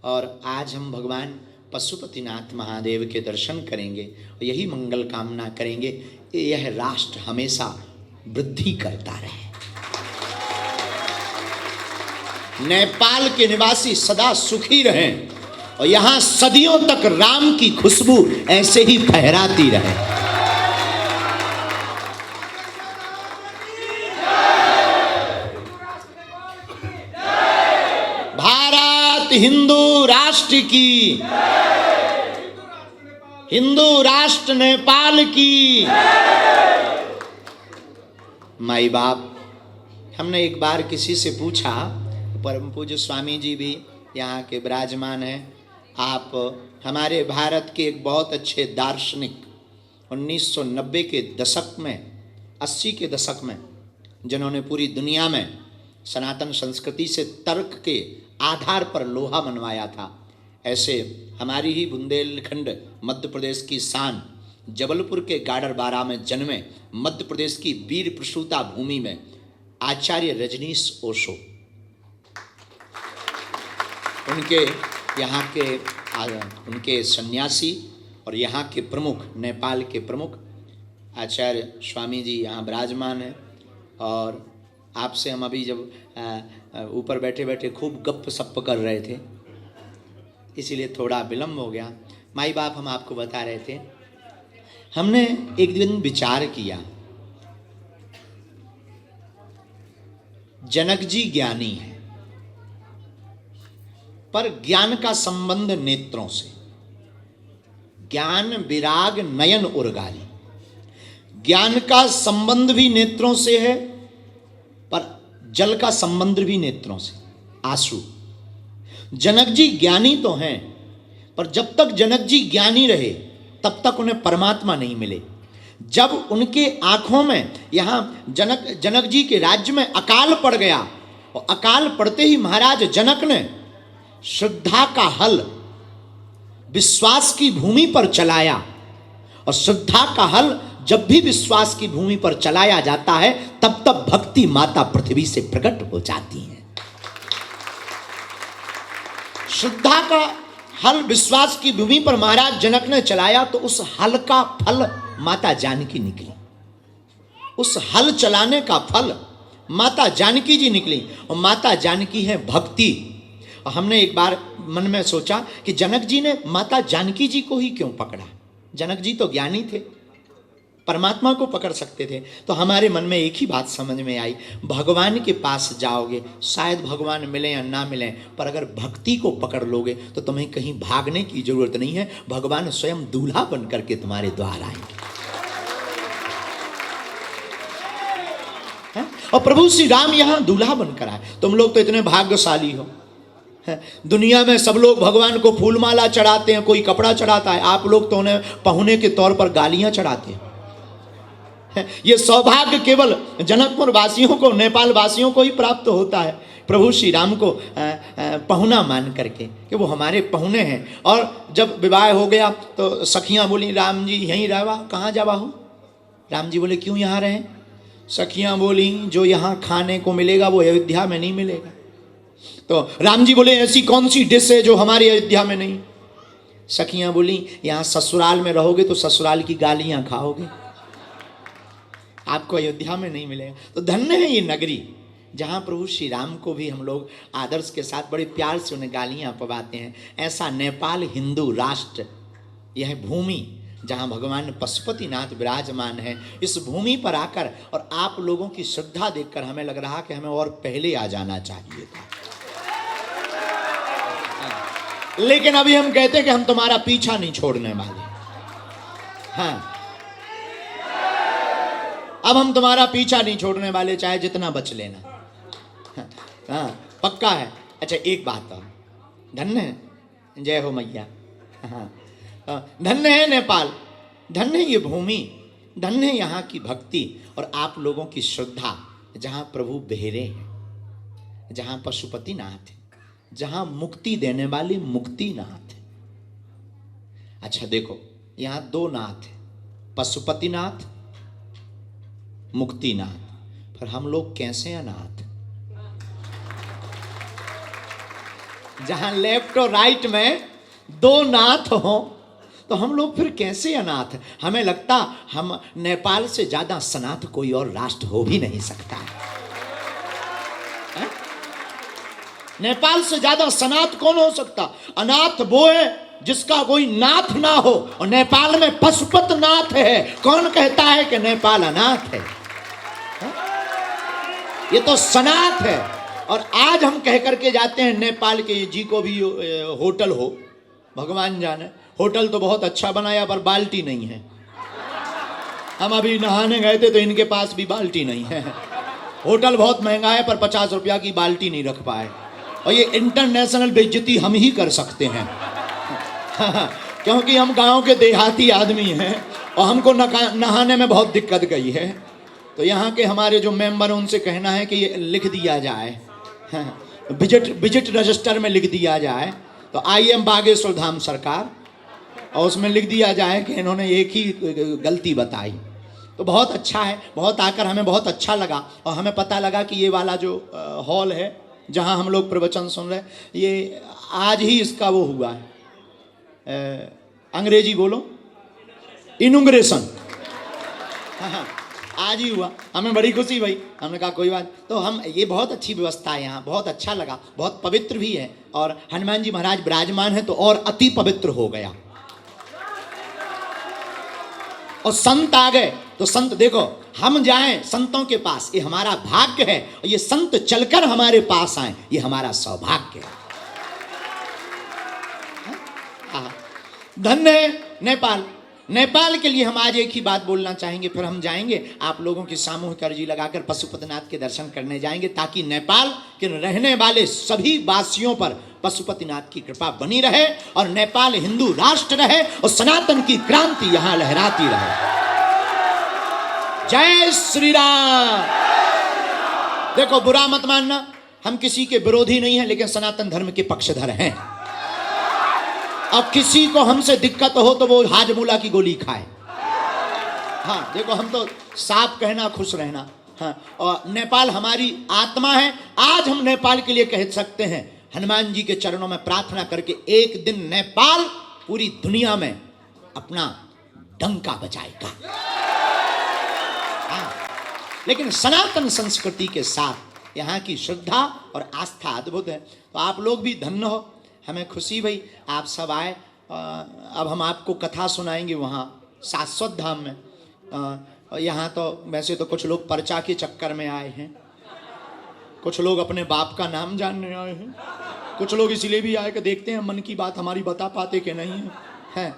और आज हम भगवान पशुपतिनाथ महादेव के दर्शन करेंगे और यही मंगल कामना करेंगे कि यह राष्ट्र हमेशा वृद्धि करता रहे। नेपाल के निवासी सदा सुखी रहें और यहाँ सदियों तक राम की खुशबू ऐसे ही फहराती रहे। भारत हिंदू राष्ट्र की, हिंदू राष्ट्र नेपाल की। माई बाप, हमने एक बार किसी से पूछा, परम पूज्य स्वामी जी भी यहाँ के विराजमान हैं, आप हमारे भारत के एक बहुत अच्छे दार्शनिक 1990 के दशक में, 80 के दशक में, जिन्होंने पूरी दुनिया में सनातन संस्कृति से तर्क के आधार पर लोहा मनवाया था, ऐसे हमारी ही बुंदेलखंड मध्य प्रदेश की शान जबलपुर के गाडरबारा में जन्मे, मध्य प्रदेश की वीर प्रसूता भूमि में आचार्य रजनीश ओशो, उनके यहाँ के उनके सन्यासी और यहाँ के प्रमुख, नेपाल के प्रमुख आचार्य स्वामी जी यहाँ विराजमान हैं। और आपसे हम अभी जब ऊपर बैठे बैठे खूब गप सप कर रहे थे, इसीलिए थोड़ा विलम्ब हो गया। माई बाप, हम आपको बता रहे थे, हमने एक दिन विचार किया, जनक जी ज्ञानी है, पर ज्ञान का संबंध नेत्रों से, ज्ञान विराग नयन उर्गारी, ज्ञान का संबंध भी नेत्रों से है, पर जल का संबंध भी नेत्रों से, आंसू। जनक जी ज्ञानी तो हैं, पर जब तक जनक जी ज्ञानी रहे तब तक उन्हें परमात्मा नहीं मिले। जब उनके आंखों में यहाँ जनक जी के राज्य में अकाल पड़ गया, और अकाल पड़ते ही महाराज जनक ने श्रद्धा का हल विश्वास की भूमि पर चलाया, और श्रद्धा का हल जब भी विश्वास की भूमि पर चलाया जाता है तब तब भक्ति माता पृथ्वी से प्रकट हो जाती है। श्रद्धा का हल विश्वास की भूमि पर महाराज जनक ने चलाया तो उस हल का फल माता जानकी निकली, उस हल चलाने का फल माता जानकी जी निकली, और माता जानकी है भक्ति। और हमने एक बार मन में सोचा कि जनक जी ने माता जानकी जी को ही क्यों पकड़ा, जनक जी तो ज्ञानी थे, परमात्मा को पकड़ सकते थे। तो हमारे मन में एक ही बात समझ में आई, भगवान के पास जाओगे शायद भगवान मिले या ना मिले, पर अगर भक्ति को पकड़ लोगे तो तुम्हें कहीं भागने की जरूरत नहीं है, भगवान स्वयं दूल्हा बन करके तुम्हारे द्वार आएंगे। और प्रभु श्री राम यहाँ दूल्हा बनकर आए। तुम लोग तो इतने भाग्यशाली हो, दुनिया में सब लोग भगवान को फूलमाला चढ़ाते हैं, कोई कपड़ा चढ़ाता है, आप लोग तो उन्हें पहुने के तौर पर गालियां चढ़ाते हैं। ये सौभाग्य केवल जनकपुर वासियों को, नेपाल वासियों को ही प्राप्त होता है, प्रभु श्री राम को पहुना मान करके कि वो हमारे पहुने हैं। और जब विवाह हो गया तो सखियां बोली, राम जी यहीं रहवा, कहाँ जावा हो? राम जी बोले, क्यों यहाँ रहें? सखियां बोली, जो यहाँ खाने को मिलेगा वो अयोध्या में नहीं मिलेगा। तो राम जी बोले, ऐसी कौन सी डिश है जो हमारी अयोध्या में नहीं? सखियां बोली, यहाँ ससुराल में रहोगे तो ससुराल की गालियां खाओगे, आपको अयोध्या में नहीं मिलेगा। तो धन्य है ये नगरी जहाँ प्रभु श्री राम को भी हम लोग आदर्श के साथ बड़े प्यार से उन्हें गालियां पवाते हैं। ऐसा नेपाल हिंदू राष्ट्र, यह भूमि जहाँ भगवान पशुपतिनाथ विराजमान है, इस भूमि पर आकर और आप लोगों की श्रद्धा देखकर हमें लग रहा कि हमें और पहले आ जाना चाहिए था, लेकिन अभी हम कहते हैं कि हम तुम्हारा पीछा नहीं छोड़ने वाले। हाँ, अब हम तुम्हारा पीछा नहीं छोड़ने वाले, चाहे जितना बच लेना। हाँ, पक्का है। अच्छा, एक बात और, धन्य है, जय हो मैया। हाँ, धन्य है नेपाल, धन्य है ये भूमि, धन्य है यहाँ की भक्ति और आप लोगों की श्रद्धा, जहाँ प्रभु बेहरे हैं, जहाँ पशुपतिनाथ है, जहाँ मुक्ति देने वाले मुक्तिनाथ है। अच्छा देखो, यहाँ दो नाथ है, पशुपतिनाथ, मुक्तिनाथ, पर हम लोग कैसे अनाथ? जहां लेफ्ट और राइट में दो नाथ हो तो हम लोग फिर कैसे अनाथ? हमें लगता हम नेपाल से ज्यादा सनाथ कोई और राष्ट्र हो भी नहीं सकता है। नेपाल से ज्यादा सनाथ कौन हो सकता? अनाथ वो है जिसका कोई नाथ ना हो, और नेपाल में पशुपत नाथ है। कौन कहता है कि नेपाल अनाथ है? ये तो सनाथ है। और आज हम कह करके जाते हैं नेपाल के जी को भी होटल हो, भगवान जाने, होटल तो बहुत अच्छा बनाया पर बाल्टी नहीं है। हम अभी नहाने गए थे तो इनके पास भी बाल्टी नहीं है। होटल बहुत महंगा है पर 50 रुपया की बाल्टी नहीं रख पाए। और ये इंटरनेशनल बेइज्जती हम ही कर सकते हैं क्योंकि हम गांव के देहाती आदमी हैं और हमको नहाने में बहुत दिक्कत गई है। तो यहाँ के हमारे जो मेंबर हैं उनसे कहना है कि ये लिख दिया जाए, विजिट रजिस्टर में लिख दिया जाए। तो IM बागेश्वर धाम सरकार, और उसमें लिख दिया जाए कि इन्होंने एक ही गलती बताई। तो बहुत अच्छा है, बहुत आकर हमें बहुत अच्छा लगा। और हमें पता लगा कि ये वाला जो हॉल है जहाँ हम लोग प्रवचन सुन रहे हैं, ये आज ही इसका वो हुआ है, अंग्रेजी बोलो, इनॉग्रेशन। हाँ, आज ही हुआ। हमें बड़ी खुशी भाई। हमने कहा कोई बात। तो हम, ये बहुत अच्छी व्यवस्था है यहाँ, बहुत अच्छा लगा, बहुत पवित्र भी है। और हनुमान जी महाराज विराजमान है तो और अति पवित्र हो गया। और संत आ गए तो संत देखो, हम जाएं संतों के पास ये हमारा भाग्य है, और ये संत चलकर हमारे पास आए ये हमारा सौभाग्य है। धन्य है नेपाल। नेपाल के लिए हम आज एक ही बात बोलना चाहेंगे, फिर हम जाएंगे आप लोगों की सामूहिक अर्जी लगाकर पशुपतिनाथ के दर्शन करने जाएंगे, ताकि नेपाल के रहने वाले सभी वासियों पर पशुपतिनाथ की कृपा बनी रहे और नेपाल हिंदू राष्ट्र रहे और सनातन की क्रांति यहां लहराती रहे। जय श्री राम। देखो, बुरा मत मानना, हम किसी के विरोधी नहीं हैं, लेकिन सनातन धर्म के पक्षधर हैं। अब किसी को हमसे दिक्कत हो तो वो हाजमूला की गोली खाए। हाँ देखो, हम तो साफ कहना, खुश रहना। हाँ, और नेपाल हमारी आत्मा है। आज हम नेपाल के लिए कह सकते हैं, हनुमान जी के चरणों में प्रार्थना करके एक दिन नेपाल पूरी दुनिया में अपना डंका बजाएगा। हाँ, लेकिन सनातन संस्कृति के साथ यहाँ की श्रद्धा और आस्था अद्भुत है। तो आप लोग भी धन्य हो, हमें खुशी भाई आप सब आए। अब हम आपको कथा सुनाएंगे वहाँ शाश्वत धाम में। यहाँ तो वैसे तो कुछ लोग पर्चा के चक्कर में आए हैं, कुछ लोग अपने बाप का नाम जानने आए हैं, कुछ लोग इसलिए भी आए कि देखते हैं मन की बात हमारी बता पाते कि नहीं है।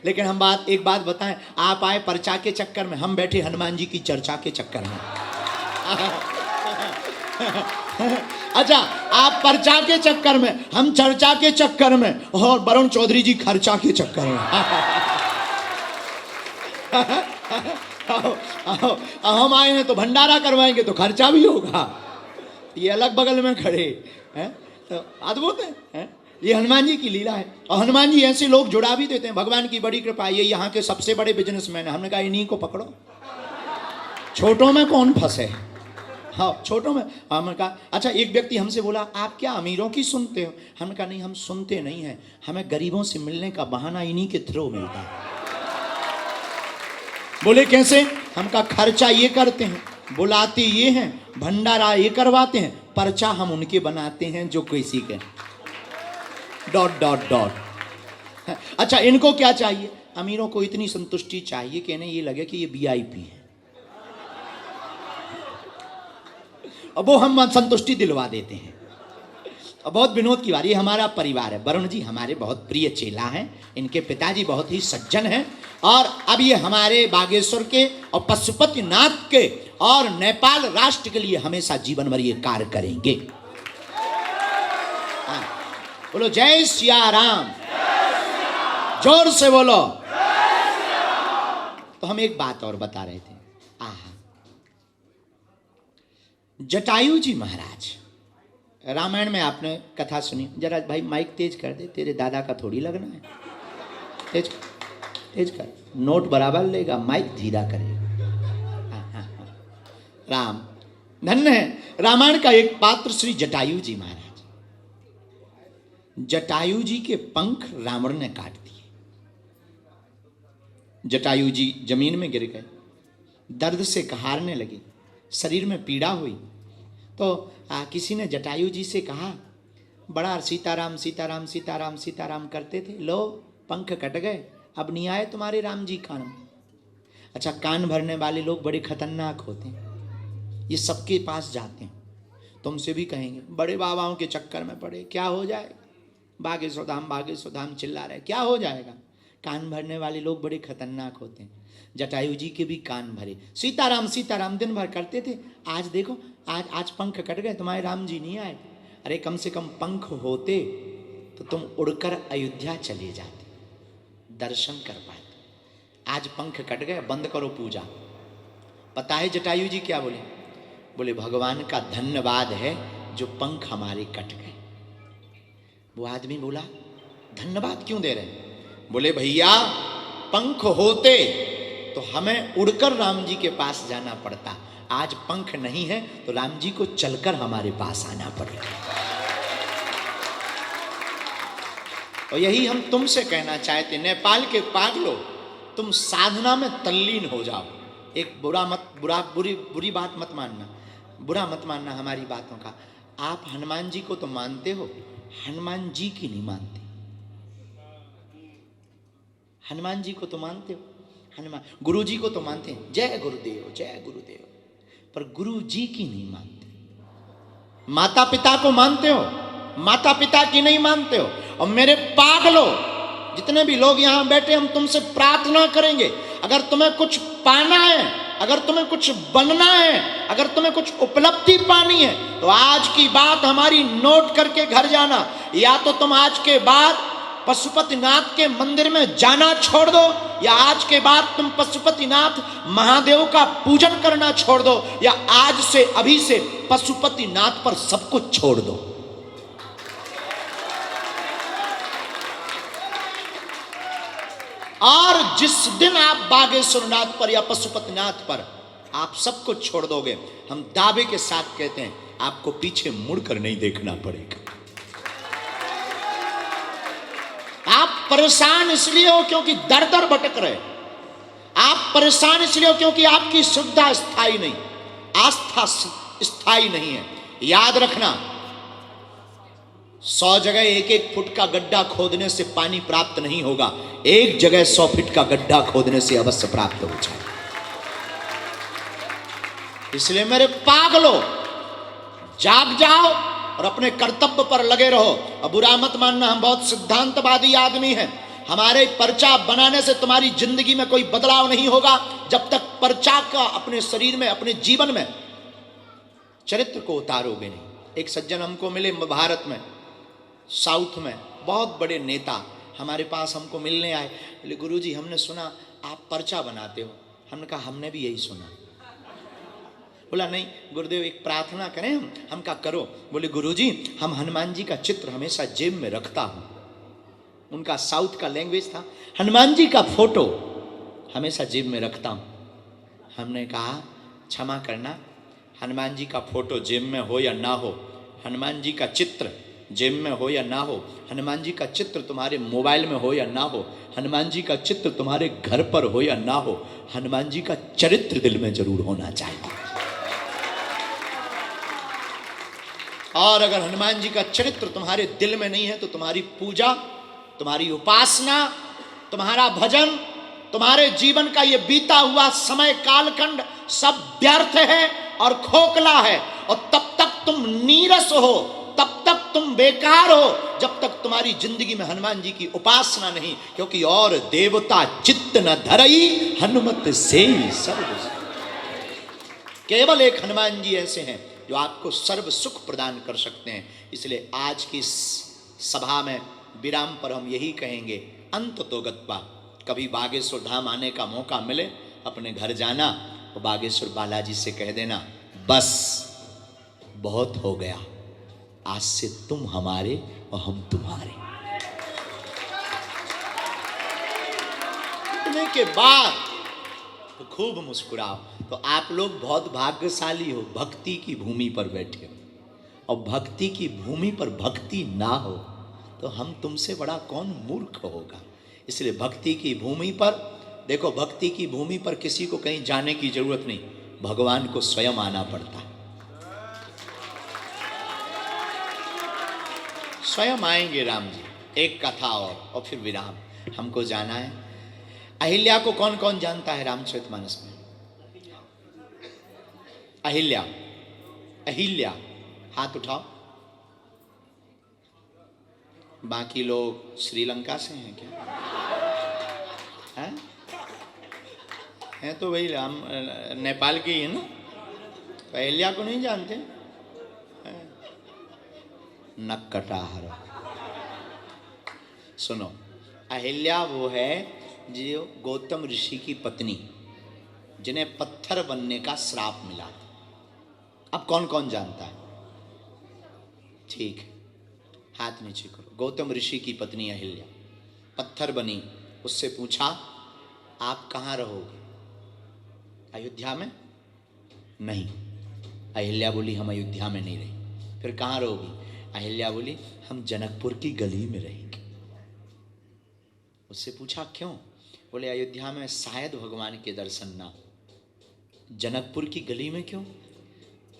लेकिन हम एक बात बताएं, आप आए पर्चा के चक्कर में, हम बैठे हनुमान जी की चर्चा के चक्कर में। अच्छा, आप पर्चा के चक्कर में, हम चर्चा के चक्कर में, और वरुण चौधरी जी खर्चा के चक्कर में। हम आए हैं तो भंडारा करवाएंगे तो खर्चा भी होगा। ये अलग बगल में खड़े हैं, तो अद्भुत है। ये हनुमान जी की लीला है। और हनुमान जी ऐसे लोग जुड़ा भी देते हैं, भगवान की बड़ी कृपा। ये यहाँ के सबसे बड़े बिजनेसमैन है। हमने कहा इन्हीं को पकड़ो, छोटों में कौन फंसे। हाँ, छोटों में। हमने कहा अच्छा, एक व्यक्ति हमसे बोला आप क्या अमीरों की सुनते हो? हमने कहा नहीं, हम सुनते नहीं हैं, हमें गरीबों से मिलने का बहाना इन्हीं के थ्रू मिलता है। बोले कैसे? हम कहा खर्चा ये करते हैं, बुलाते ये हैं, भंडारा ये करवाते हैं, पर्चा हम उनके बनाते हैं जो किसी के ... अच्छा, इनको क्या चाहिए? अमीरों को इतनी संतुष्टि चाहिए कि इन्हें ये लगे कि ये VIP है, और वो हम संतुष्टि दिलवा देते हैं। और बहुत विनोद की बात, ये हमारा परिवार है। वरुण जी हमारे बहुत प्रिय चेला हैं, इनके पिताजी बहुत ही सज्जन हैं, और अब ये हमारे बागेश्वर के और पशुपतिनाथ के और नेपाल राष्ट्र के लिए हमेशा जीवन भर ये कार्य करेंगे। बोलो जय सिया राम, जोर से बोलो। तो हम एक बात और बता रहे थे। जटायु जी महाराज, रामायण में आपने कथा सुनी। जरा भाई माइक तेज कर दे, तेरे दादा का थोड़ी लगना है। तेज कर, नोट बराबर लेगा, माइक धीरा करेगा। हाँ। राम धन्य है। रामायण का एक पात्र श्री जटायु जी महाराज। जटायु जी के पंख रावण ने काट दिए। जटायु जी जमीन में गिर गए, दर्द से कहारने लगे, शरीर में पीड़ा हुई। तो किसी ने जटायु जी से कहा, बड़ा सीताराम सीताराम सीताराम सीताराम करते थे, लो पंख कट गए, अब नहीं आए तुम्हारे राम जी कान। अच्छा, कान भरने वाले लोग बड़े खतरनाक होते हैं, ये सबके पास जाते हैं, तुमसे भी कहेंगे बड़े बाबाओं के चक्कर में पड़े, क्या हो जाएगा, बागेश्वर धाम चिल्ला रहे, क्या हो जाएगा। कान भरने वाले लोग बड़े खतरनाक होते हैं। जटायु जी के भी कान भरे, सीताराम सीताराम दिन भर करते थे, आज देखो आज पंख कट गए, तुम्हारे राम जी नहीं आए। अरे कम से कम पंख होते तो तुम उड़कर अयोध्या चले जाते, दर्शन कर पाते। आज पंख कट गए, बंद करो पूजा। पता है जटायु जी क्या बोले? बोले भगवान का धन्यवाद है जो पंख हमारे कट गए। वो आदमी बोला धन्यवाद क्यों दे रहे हैं? बोले भैया पंख होते तो हमें उड़कर राम जी के पास जाना पड़ता, आज पंख नहीं है तो राम जी को चलकर हमारे पास आना पड़ेगा। और यही हम तुमसे कहना चाहते, नेपाल के पागलों, तुम साधना में तल्लीन हो जाओ। एक बुरी बात मत मानना, बुरा मत मानना हमारी बातों का। आप हनुमान जी को तो मानते हो, हनुमान जी की नहीं मानते। हनुमान जी को तो मानते हो, हनुमान गुरु जी को तो मानते हैं, जय गुरुदेव जय गुरुदेव, पर गुरु जी की नहीं मानते। माता पिता को मानते हो, माता पिता की नहीं मानते हो। और मेरे पागलों, जितने भी लोग यहां बैठे, हम तुमसे प्रार्थना करेंगे, अगर तुम्हें कुछ पाना है, अगर तुम्हें कुछ बनना है, अगर तुम्हें कुछ उपलब्धि पानी है, तो आज की बात हमारी नोट करके घर जाना। या तो तुम आज के बाद पशुपतिनाथ के मंदिर में जाना छोड़ दो, या आज के बाद तुम पशुपतिनाथ महादेव का पूजन करना छोड़ दो, या आज से अभी से पशुपतिनाथ पर सब कुछ छोड़ दो। और जिस दिन आप बागेश्वरनाथ पर या पशुपतिनाथ पर आप सब कुछ छोड़ दोगे, हम दावे के साथ कहते हैं आपको पीछे मुड़कर नहीं देखना पड़ेगा। आप परेशान इसलिए हो क्योंकि दर दर भटक रहे, आप परेशान इसलिए हो क्योंकि आपकी सुविधा स्थायी नहीं, आस्था स्थायी नहीं है। याद रखना, 100 जगह 1-1 फुट का गड्ढा खोदने से पानी प्राप्त नहीं होगा, एक जगह 100 फीट का गड्ढा खोदने से अवश्य प्राप्त हो जाए। इसलिए मेरे पागलों, जाग जाओ और अपने कर्तव्य पर लगे रहो। अब बुरा मत मानना, हम बहुत सिद्धांतवादी आदमी हैं, हमारे पर्चा बनाने से तुम्हारी जिंदगी में कोई बदलाव नहीं होगा जब तक पर्चा का अपने शरीर में, अपने जीवन में चरित्र को उतारोगे नहीं। एक सज्जन हमको मिले भारत में, साउथ में, बहुत बड़े नेता हमारे पास हमको मिलने आए। बोले गुरुजी हमने सुना आप पर्चा बनाते हो। हमने कहा हमने भी यही सुना। बोला नहीं गुरुदेव एक प्रार्थना करें हम कहा करो। बोले गुरुजी हम हनुमान जी का चित्र हमेशा जेब में रखता हूं। उनका साउथ का लैंग्वेज था, हनुमान जी का फोटो हमेशा जेब में रखता हूं। हमने कहा क्षमा करना, हनुमान जी का फोटो जेब में हो या ना हो, हनुमान जी का चित्र जेब में हो या ना हो, हनुमान जी का चित्र तुम्हारे मोबाइल में हो या ना हो, हनुमान जी का चित्र तुम्हारे घर पर हो या ना हो, हनुमान जी का चरित्र दिल में जरूर होना चाहिए। और अगर हनुमान जी का चरित्र तुम्हारे दिल में नहीं है तो तुम्हारी पूजा, तुम्हारी उपासना, तुम्हारा भजन, तुम्हारे जीवन का ये बीता हुआ समय कालखंड सब व्यर्थ है और खोखला है। और तब तक तुम नीरस हो, तब तक तुम बेकार हो जब तक तुम्हारी जिंदगी में हनुमान जी की उपासना नहीं। क्योंकि और देवता चित्त न धरई हनुमत से सर्व, केवल एक हनुमान जी ऐसे हैं जो आपको सर्व सुख प्रदान कर सकते हैं। इसलिए आज की सभा में विराम पर हम यही कहेंगे, अंत तो गत्वा, कभी बागेश्वर धाम आने का मौका मिले अपने घर जाना और बागेश्वर बालाजी से कह देना बस बहुत हो गया, आज से तुम हमारे और हम तुम्हारे। इतने के बाद तो खूब मुस्कुराओ। तो आप लोग बहुत भाग्यशाली हो, भक्ति की भूमि पर बैठे हो। और भक्ति की भूमि पर भक्ति ना हो तो हम तुमसे बड़ा कौन मूर्ख होगा। इसलिए भक्ति की भूमि पर देखो, भक्ति की भूमि पर किसी को कहीं जाने की जरूरत नहीं, भगवान को स्वयं आना पड़ता है। स्वयं आएंगे राम जी। एक कथा और फिर विराम। हमको जाना है। अहिल्या को कौन कौन जानता है रामचरितमानस में? अहिल्या, अहिल्या हाथ उठाओ। बाकी लोग श्रीलंका से हैं क्या? हैं? हैं तो वही राम नेपाल के ही है ना। तो अहिल्या को नहीं जानते? नक कटाहर। सुनो, अहिल्या वो है जो गौतम ऋषि की पत्नी, जिन्हें पत्थर बनने का श्राप मिला था। अब कौन कौन जानता है? ठीक है, हाथ नीचे करो। गौतम ऋषि की पत्नी अहिल्या पत्थर बनी। उससे पूछा आप कहाँ रहोगे? अयोध्या में? नहीं। अहिल्या बोली हम अयोध्या में नहीं रही। फिर कहाँ रहोगी? अहिल्या बोली हम जनकपुर की गली में रहेंगे। उससे पूछा क्यों? बोले अयोध्या में शायद भगवान के दर्शन ना हो। जनकपुर की गली में क्यों?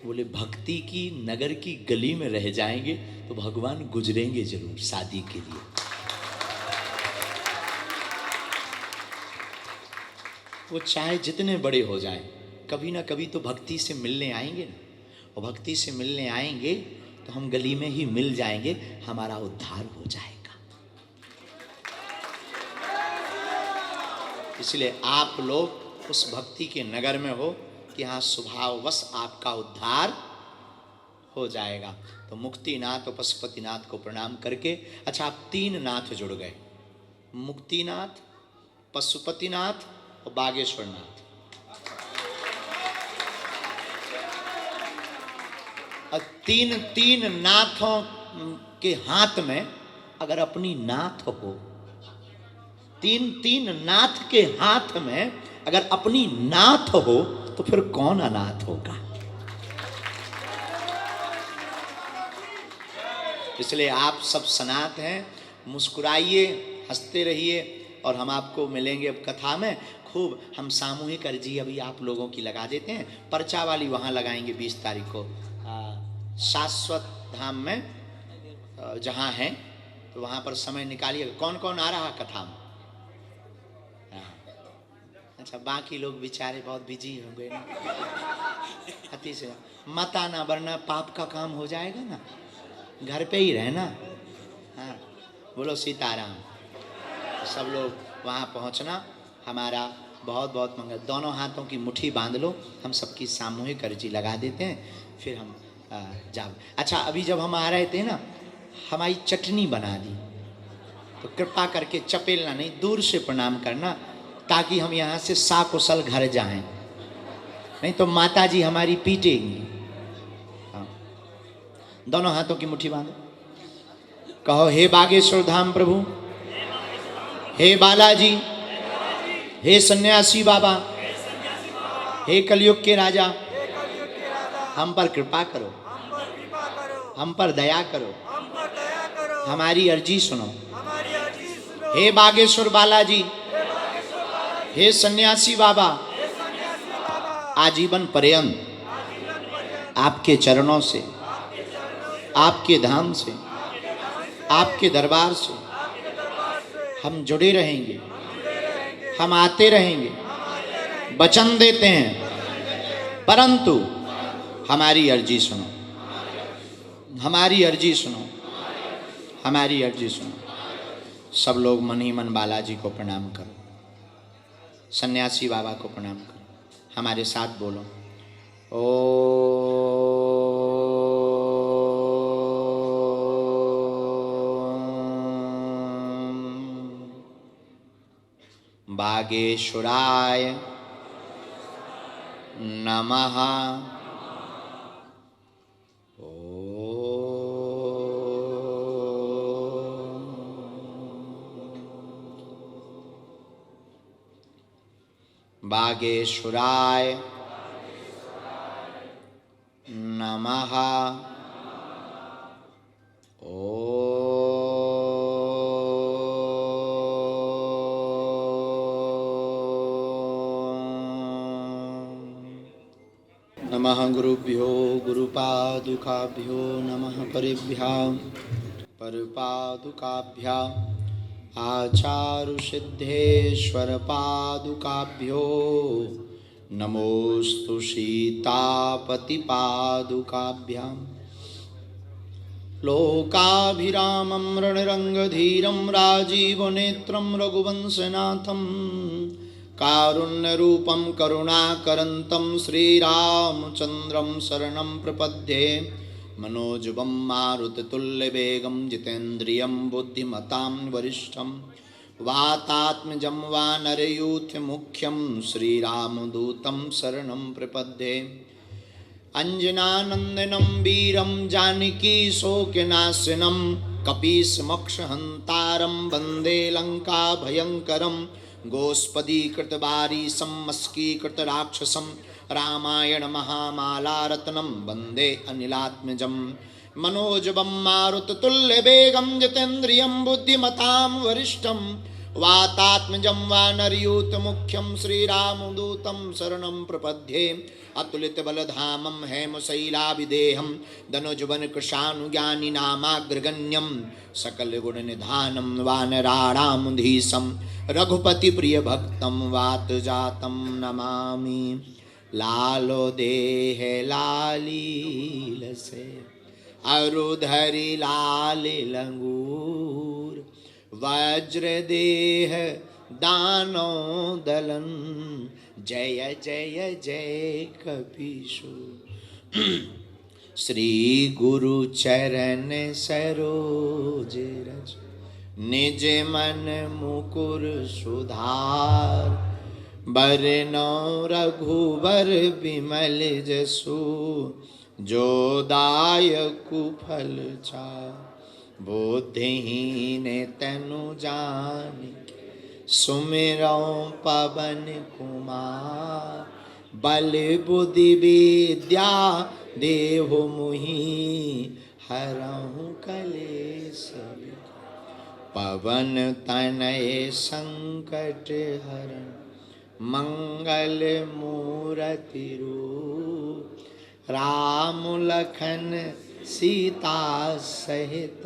बोले भक्ति की नगर की गली में रह जाएंगे तो भगवान गुजरेंगे जरूर शादी के लिए। वो चाहे जितने बड़े हो जाएं, कभी ना कभी तो भक्ति से मिलने आएंगे ना। और भक्ति से मिलने आएंगे तो हम गली में ही मिल जाएंगे, हमारा उद्धार हो जाएगा। इसलिए आप लोग उस भक्ति के नगर में हो कि हाँ स्वभाववश आपका उद्धार हो जाएगा। तो मुक्तिनाथ और पशुपतिनाथ को प्रणाम करके, अच्छा आप तीन नाथ जुड़ गए, मुक्तिनाथ, पशुपतिनाथ और बागेश्वर नाथ। और तीन नाथों के हाथ में अगर अपनी नाथ हो, तीन नाथ के हाथ में अगर अपनी नाथ हो तो फिर कौन अनाथ होगा। इसलिए आप सब सनाथ हैं। मुस्कुराइए, हंसते रहिए और हम आपको मिलेंगे अब कथा में। खूब हम सामूहिक अर्जी अभी आप लोगों की लगा देते हैं। पर्चा वाली वहाँ लगाएंगे 20 तारीख को शाश्वत धाम में जहाँ हैं, तो वहाँ पर समय निकालिए। कौन कौन आ रहा कथा में? अच्छा, बाकी लोग बेचारे बहुत बिजी होंगे ना। अति से मत आना वरना पाप का काम हो जाएगा ना। घर पे ही रहना। हाँ, बोलो सीताराम। सब लोग वहाँ पहुँचना, हमारा बहुत बहुत मंगल। दोनों हाथों की मुट्ठी बांध लो, हम सबकी सामूहिक अर्जी लगा देते हैं, फिर हम जाओ। अच्छा, अभी जब हम आ रहे थे ना, हमारी चटनी बना दी, तो कृपा करके चपेलना नहीं, दूर से प्रणाम करना, ताकि हम यहाँ से साकुशल घर जाएं। नहीं तो माता जी हमारी पीटेंगी। हाँ, दोनों हाथों की मुट्ठी बांधो, कहो हे बागेश्वर धाम प्रभु, हे बालाजी, हे सन्यासी बाबा, हे कलयुग के राजा, हम पर कृपा करो, हम पर दया करो, हमारी अर्जी सुनो। हे बागेश्वर बालाजी, हे सन्यासी बाबा, आजीवन पर्यंत आपके चरणों से, आपके धाम से, आपके दरबार से हम जुड़े रहेंगे, हम आते रहेंगे, वचन देते हैं। परंतु हमारी अर्जी सुनो, हमारी अर्जी सुनो, हमारी अर्जी सुनो। सब लोग मन ही मन बालाजी को प्रणाम करो, सन्यासी बाबा को प्रणाम करो, हमारे साथ बोलो ओ बागेश्वराय नमः। बागेश्वराय नमः। ओ नमः गुरुभ्यो गुरुपादुकाभ्यो नमः परेभ्यां परपादुकाभ्यां आचारुसिद्धेश्वरपादुकाभ्यो नमोस्तु सीतापतिपादुकाभ्यां लोकाभिरामं रणरङ्गधीरं राजीवनेत्रं रघुवंशनाथं कारुण्यरूपं करुणाकरन्तं श्रीरामचन्द्रं शरणं प्रपद्ये मनोजवं मारुततुल्यवेगं जितेन्द्रियं बुद्धिमतां वरिष्ठं वातात्मजं वानरयूथमुख्यं श्रीरामदूतं शरणं प्रपद्ये अंजनानंदनं वीरं जानकीशोकनाशनं कपीशमक्षहन्तारं वन्दे लङ्काभयङ्करं गोस्पदीकृतवारिशं मस्कीकृतराक्षसं रामायण महामालारत्नं वन्दे अनिलात्मजं मनोजवं मारुततुल्यवेगं जितेन्द्रियं बुद्धिमतां वरिष्ठं वातात्मजं वानरयूथमुख्यं श्रीरामदूतं शरणं प्रपद्ये अतुलितबलधामं हेमशैलाभिदेहं धनुजवनकृशानुज्ञानिनामाग्रगण्यं सकलगुणनिधानं वानराणामधीशं रघुपतिप्रियभक्तं वातजातं नमामि लालो देह लालीलसे अरुधरि लाल लंगूर वज्रदेह दानो दलन जय जय जय कपीशु श्री गुरु चरण सरोज रज निज मन मुकुर सुधार बरनौ रघुबर विमल जसु जो दायकु फल चार बुद्धिहीन तनु जानिके सुमिरौ पवन कुमार बल बुद्धि विद्या देहु मुहि हरहु कलेश पवन तनय संकट हरण मंगल मूरति रूप राम लखन सीता सहित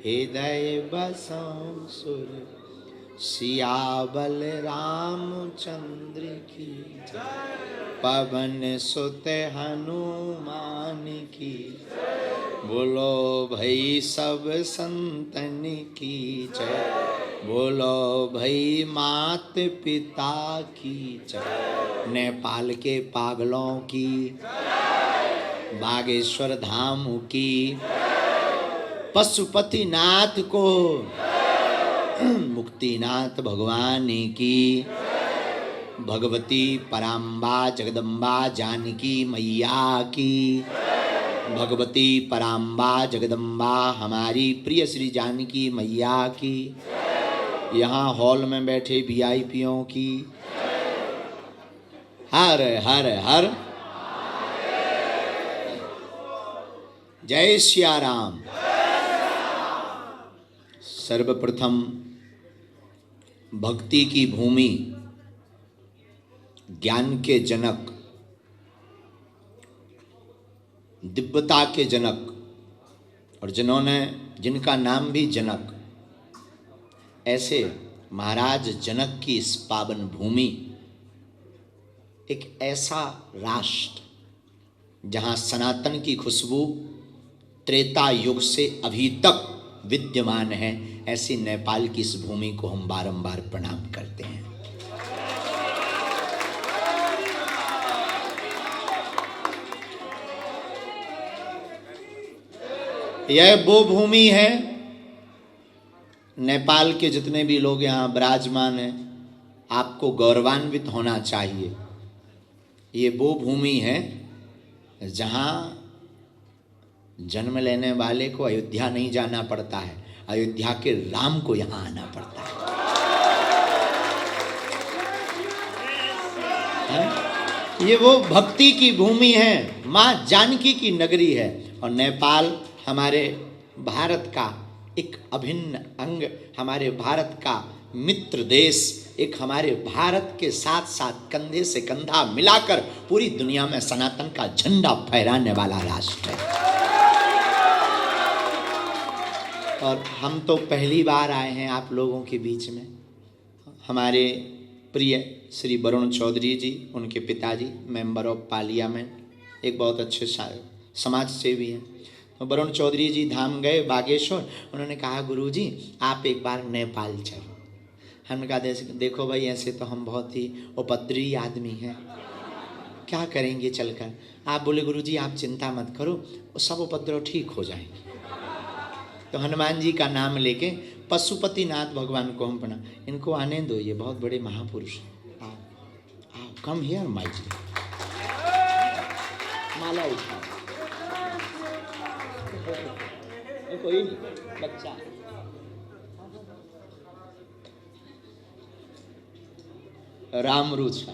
हृदय बसौ सुर सियाबल रामचंद्र की पवन सुत हनुमान की बोलो भाई सब संतन की जय बोलो भाई मात पिता की जय नेपाल के पागलों की बागेश्वर धाम की पशुपतिनाथ को मुक्तिनाथ भगवान की भगवती पराम्बा जगदम्बा जानकी मैया की भगवती पराम्बा जगदम्बा हमारी प्रिय श्री जानकी मैया की यहाँ हॉल में बैठे वीआईपीओं की हर हर हर जय सिया राम। सर्वप्रथम भक्ति की भूमि ज्ञान के जनक दिव्यता के जनक और जिनका नाम भी जनक ऐसे महाराज जनक की इस पावन भूमि एक ऐसा राष्ट्र जहां सनातन की खुशबू त्रेता युग से अभी तक विद्यमान है, ऐसी नेपाल की इस भूमि को हम बारंबार प्रणाम करते हैं। यह वो भूमि है, नेपाल के जितने भी लोग यहाँ विराजमान हैं आपको गौरवान्वित होना चाहिए। ये वो भूमि है जहाँ जन्म लेने वाले को अयोध्या नहीं जाना पड़ता है, अयोध्या के राम को यहाँ आना पड़ता है। ये वो भक्ति की भूमि है, माँ जानकी की नगरी है। और नेपाल हमारे भारत का एक अभिन्न अंग, हमारे भारत का मित्र देश, एक हमारे भारत के साथ साथ कंधे से कंधा मिलाकर पूरी दुनिया में सनातन का झंडा फहराने वाला राष्ट्र है। और हम तो पहली बार आए हैं आप लोगों के बीच में। हमारे प्रिय श्री वरुण चौधरी जी, उनके पिताजी मेंबर ऑफ पार्लियामेंट, एक बहुत अच्छे समाज सेवी हैं। तो वरुण चौधरी जी धाम गए बागेश्वर, उन्होंने कहा गुरुजी आप एक बार नेपाल चलो। हमने कहा देखो भाई ऐसे तो हम बहुत ही उपद्रवी आदमी हैं, क्या करेंगे चलकर। आप बोले गुरुजी आप चिंता मत करो, सब उपद्रव ठीक हो जाएंगे। तो हनुमान जी का नाम लेके पशुपतिनाथ भगवान को हम प्रणाम, इनको आने दो, ये बहुत बड़े महापुरुष हैं। आओ आओ कम हियर माई जी, माला उठाओ। कोई नहीं बच्चा, राम रूचा।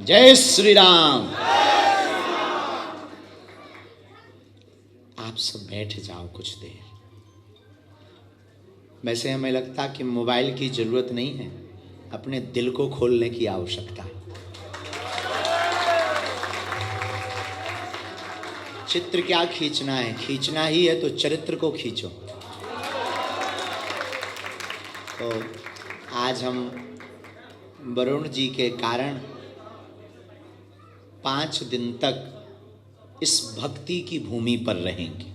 जय श्री राम। आप सब बैठ जाओ कुछ देर। वैसे हमें लगता कि मोबाइल की जरूरत नहीं है, अपने दिल को खोलने की आवश्यकता है। चित्र क्या खींचना है, खींचना ही है तो चरित्र को खींचो। तो आज हम वरुण जी के कारण 5 दिन तक इस भक्ति की भूमि पर रहेंगे,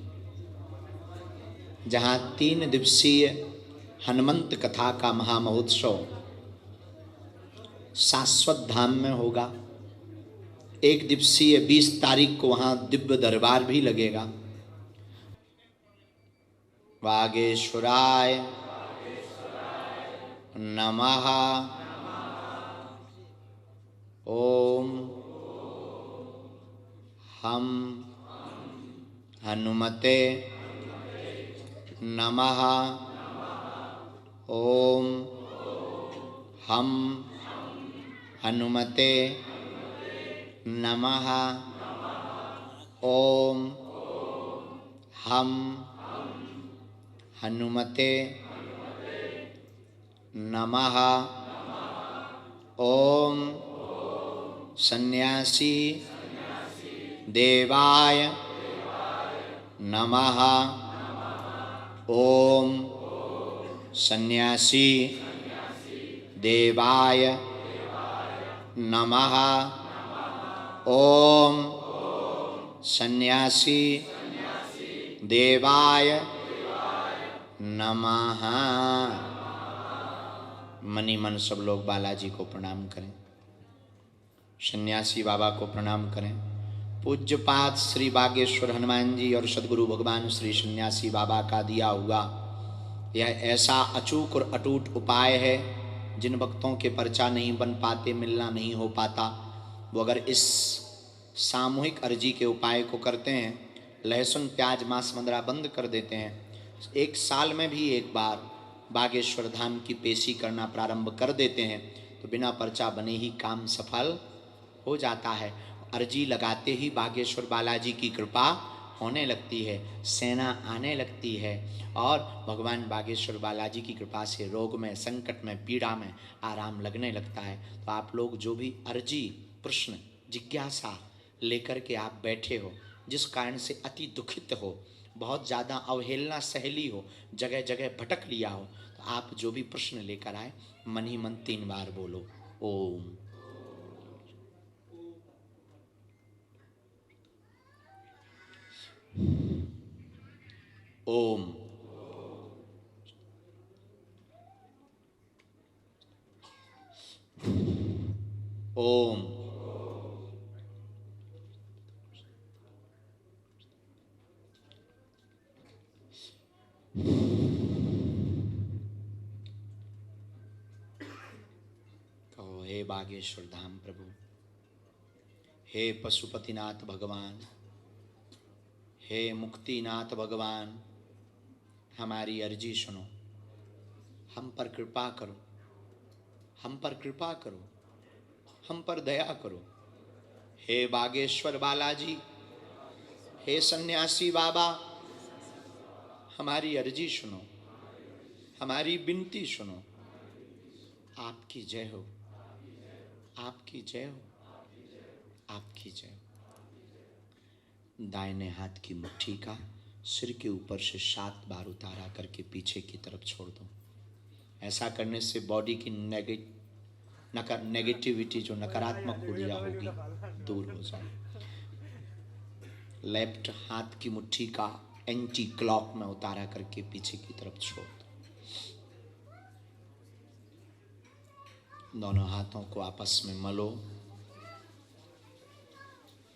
जहाँ 3 दिवसीय हनुमंत कथा का महामहोत्सव शाश्वत धाम में होगा। 1 दिवसीय 20 तारीख को वहाँ दिव्य दरबार भी लगेगा। वागेश्वराय नमः। ओम हम हनुमते नमः। ओम हम हनुमते नमः। ओम हम हनुमते नमः। ओम सन्यासी देवाय नमः। ओम सन्यासी देवाय नमः। ओम सन्यासी देवाय नमः। मनी मन सब लोग बालाजी को प्रणाम करें, सन्यासी बाबा को प्रणाम करें। पूज्यपाद श्री बागेश्वर हनुमान जी और सद्गुरु भगवान श्री सन्यासी बाबा का दिया हुआ यह ऐसा अचूक और अटूट उपाय है, जिन भक्तों के पर्चा नहीं बन पाते, मिलना नहीं हो पाता, वो अगर इस सामूहिक अर्जी के उपाय को करते हैं, लहसुन प्याज मांस मंदरा बंद कर देते हैं, 1 साल में भी एक बार बागेश्वर धाम की पेशी करना प्रारंभ कर देते हैं, तो बिना पर्चा बने ही काम सफल हो जाता है। अर्जी लगाते ही बागेश्वर बालाजी की कृपा होने लगती है, सेना आने लगती है और भगवान बागेश्वर बालाजी की कृपा से रोग में, संकट में, पीड़ा में आराम लगने लगता है। तो आप लोग जो भी अर्जी, प्रश्न, जिज्ञासा लेकर के आप बैठे हो, जिस कारण से अति दुखित हो, बहुत ज़्यादा अवहेलना सहली हो, जगह जगह भटक लिया हो, तो आप जो भी प्रश्न लेकर आए मन ही मन 3 बार बोलो ओम। ओम। ओम। कहो हे बागेश्वर धाम प्रभु, हे पशुपतिनाथ भगवान, हे मुक्तिनाथ भगवान, हमारी अर्जी सुनो, हम पर कृपा करो, हम पर कृपा करो, हम पर दया करो। हे बागेश्वर बालाजी, हे सन्यासी बाबा, हमारी अर्जी सुनो, हमारी विनती सुनो। आपकी जय हो, आपकी जय हो, आपकी जय हो। दाहिने हाथ की मुट्ठी का सिर के ऊपर से 7 बार उतारा करके पीछे की तरफ छोड़ दो। ऐसा करने से बॉडी की नेगेटिविटी जो नकारात्मक ऊर्जा होगी दूर हो जाए। लेफ्ट हाथ की मुट्ठी का एंटी क्लॉक में उतारा करके पीछे की तरफ छोड़ दो। दोनों हाथों को आपस में मलो।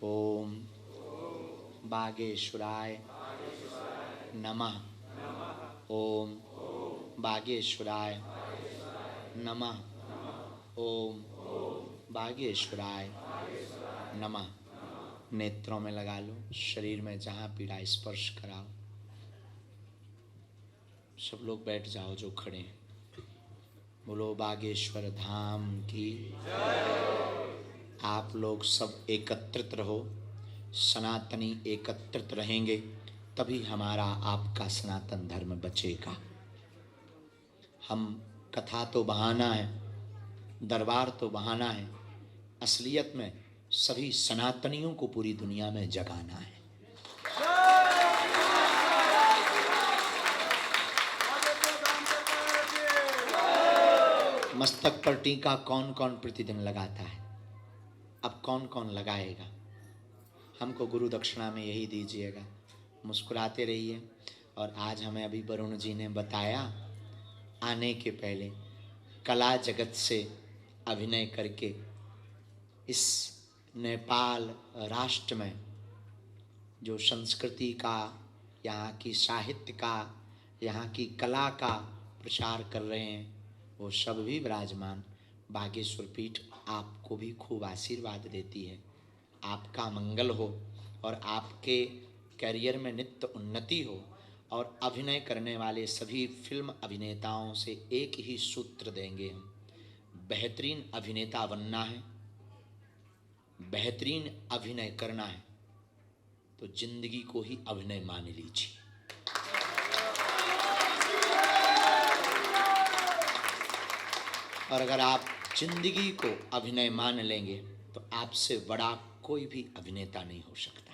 ओम बागेश्वराय नमः। ओम बागेश्वराय नमः। ओम बागेश्वराय नमः। नेत्रों में लगा लो, शरीर में जहाँ पीड़ा स्पर्श कराओ। सब लोग बैठ जाओ जो खड़े हैं। बोलो बागेश्वर धाम की। आप लोग सब एकत्रित रहो, सनातनी एकत्रित रहेंगे तभी हमारा आपका सनातन धर्म बचेगा। हम कथा तो बहाना है, दरबार तो बहाना है, असलियत में सभी सनातनियों को पूरी दुनिया में जगाना है। मस्तक पर टीका कौन कौन प्रतिदिन लगाता है? अब कौन कौन लगाएगा? हमको गुरु दक्षिणा में यही दीजिएगा। मुस्कुराते रहिए। और आज हमें अभी वरुण जी ने बताया, आने के पहले कला जगत से अभिनय करके इस नेपाल राष्ट्र में जो संस्कृति का, यहाँ की साहित्य का, यहाँ की कला का प्रचार कर रहे हैं वो सब भी विराजमान। बागेश्वर पीठ आपको भी खूब आशीर्वाद देती है। आपका मंगल हो और आपके करियर में नित्य उन्नति हो। और अभिनय करने वाले सभी फिल्म अभिनेताओं से एक ही सूत्र देंगे हम, बेहतरीन अभिनेता बनना है, बेहतरीन अभिनय करना है तो जिंदगी को ही अभिनय मान लीजिए। और अगर आप जिंदगी को अभिनय मान लेंगे तो आपसे बड़ा कोई भी अभिनेता नहीं हो सकता।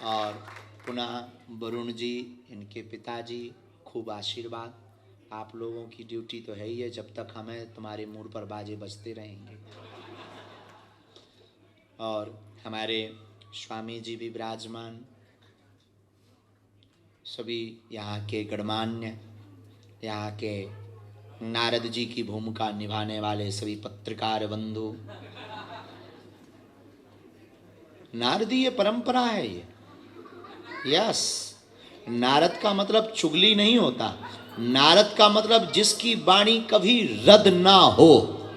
और पुनः वरुण जी, इनके पिताजी, खूब आशीर्वाद। आप लोगों की ड्यूटी तो है ही है, जब तक हमें तुम्हारे मुंह पर बाजे बजते रहेंगे। और हमारे स्वामी जी भी विराजमान, सभी यहाँ के गणमान्य, यहाँ के नारद जी की भूमिका निभाने वाले सभी पत्रकार बंधु। नारदीय परंपरा है ये। यस, नारद का मतलब चुगली नहीं होता। नारद का मतलब जिसकी वाणी कभी रद्द ना हो,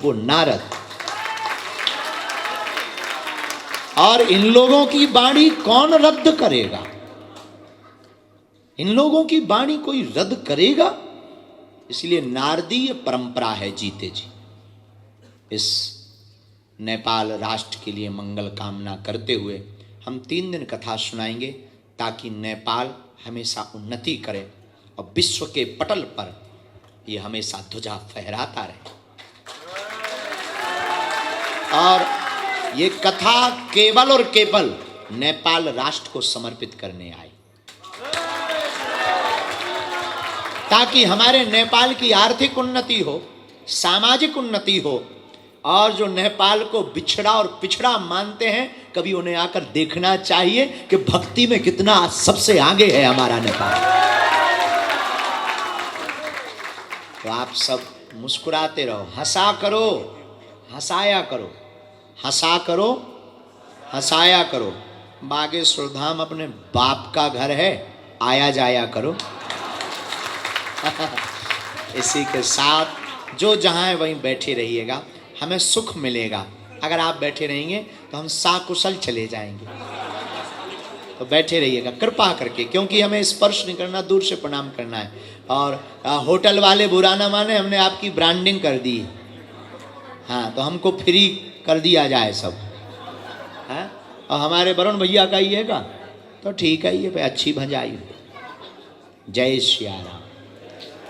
वो नारद। और इन लोगों की वाणी कौन रद्द करेगा? इन लोगों की वाणी कोई रद्द करेगा? इसलिए नारदीय परंपरा है जीते जी। इस नेपाल राष्ट्र के लिए मंगल कामना करते हुए हम 3 दिन कथा सुनाएंगे ताकि नेपाल हमेशा उन्नति करे और विश्व के पटल पर ये हमेशा ध्वजा फहराता रहे। और ये कथा केवल और केवल नेपाल राष्ट्र को समर्पित करने आई, ताकि हमारे नेपाल की आर्थिक उन्नति हो, सामाजिक उन्नति हो। और जो नेपाल को बिछड़ा और पिछड़ा मानते हैं, कभी उन्हें आकर देखना चाहिए कि भक्ति में कितना सबसे आगे है हमारा नेपाल। तो आप सब मुस्कुराते रहो, हंसा करो, हंसाया करो, हंसा करो, हंसाया करो। बागेश्वर धाम अपने बाप का घर है, आया जाया करो। इसी के साथ जो जहाँ है वहीं बैठे रहिएगा, हमें सुख मिलेगा। अगर आप बैठे रहेंगे तो हम साकुशल चले जाएंगे। तो बैठे रहिएगा कृपा करके, क्योंकि हमें स्पर्श नहीं करना, दूर से प्रणाम करना है। और होटल वाले बुरा ना माने, हमने आपकी ब्रांडिंग कर दी। हाँ, तो हमको फ्री कर दिया जाए सब, है। और हमारे वरुण भैया का ही है का, तो ठीक है, ये पे अच्छी भंजाई हो। जय श्री राम।